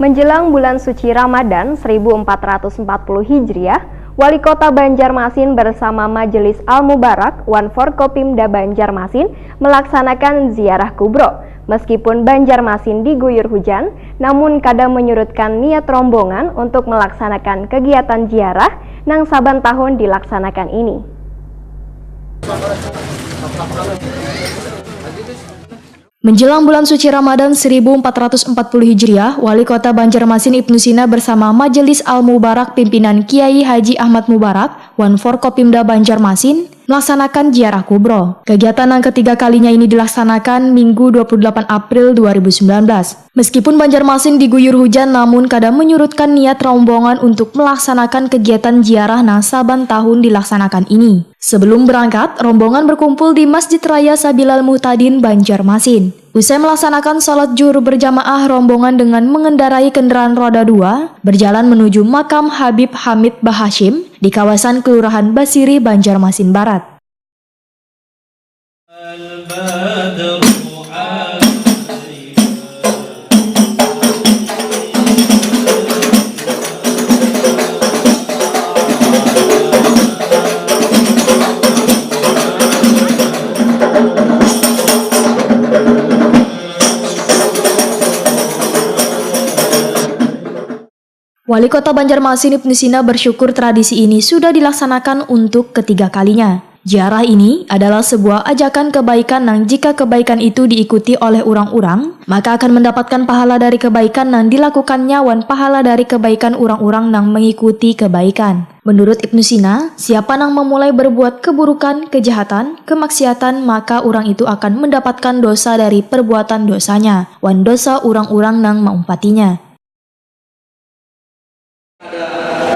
Menjelang bulan suci Ramadan 1440 Hijriah, Wali Kota Banjarmasin bersama Majelis Al-Mubarak One Forkopimda Banjarmasin melaksanakan ziarah kubro. Meskipun Banjarmasin diguyur hujan, namun kadang menyurutkan niat rombongan untuk melaksanakan kegiatan ziarah nang saban tahun dilaksanakan ini. Menjelang bulan suci Ramadan 1440 Hijriah, Wali Kota Banjarmasin Ibnu Sina bersama Majelis Al-Mubarak pimpinan Kiai Haji Ahmad Mubarak, One Forkopimda Banjarmasin, melaksanakan ziarah kubro. Kegiatan yang ketiga kalinya ini dilaksanakan Minggu 28 April 2019. Meskipun Banjarmasin diguyur hujan, namun kadang menyurutkan niat rombongan untuk melaksanakan kegiatan ziarah nang saban tahun dilaksanakan ini. Sebelum berangkat, rombongan berkumpul di Masjid Raya Sabilal Muhtadin Banjarmasin. Usai melaksanakan salat zuhur berjamaah, rombongan dengan mengendarai kendaraan roda 2 berjalan menuju makam Habib Hamid Bahashim di kawasan Kelurahan Basiri, Banjarmasin Barat. Wali Kota Banjarmasin Ibnu Sina bersyukur tradisi ini sudah dilaksanakan untuk ketiga kalinya. Ziarah ini adalah sebuah ajakan kebaikan yang jika kebaikan itu diikuti oleh orang-orang, maka akan mendapatkan pahala dari kebaikan yang dilakukannya wan pahala dari kebaikan orang-orang yang mengikuti kebaikan. Menurut Ibnu Sina, siapa yang memulai berbuat keburukan, kejahatan, kemaksiatan, maka orang itu akan mendapatkan dosa dari perbuatan dosanya, wan dosa orang-orang yang mengumpatinya.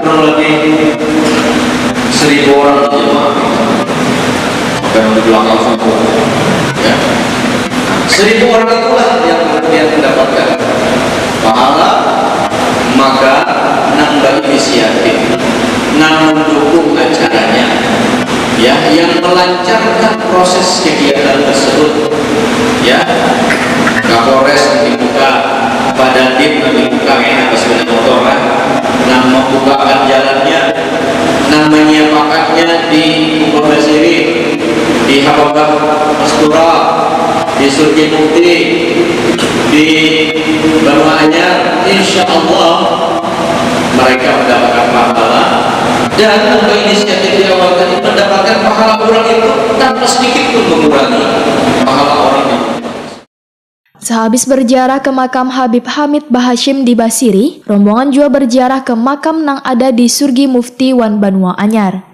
Kurang lebih 1.000 orang jemaah yang di belakang sana, ya. 1.000 orang itulah yang kemudian mendapatkan pahala, maka nambah inisiatif, mendukung acaranya, ya, yang melancarkan proses kegiatan tersebut, ya. Kapolres dibuka, Badandim dibuka, atas sepeda motor, yang membukakan jalannya, namanya pakatnya di Bogor Basiri, di Hababah Mastura, di Surgi Mukti, di Banu Anyar. Insya Allah mereka mendapatkan pahala, dan inisiatif di awal tadi mendapatkan pahala orang itu tanpa sedikit pun mengurangi pahala orang itu. Sehabis berziarah ke makam Habib Hamid Bahashim di Basiri, rombongan juga berziarah ke makam nang ada di Surgi Mufti Wan Banua Anyar.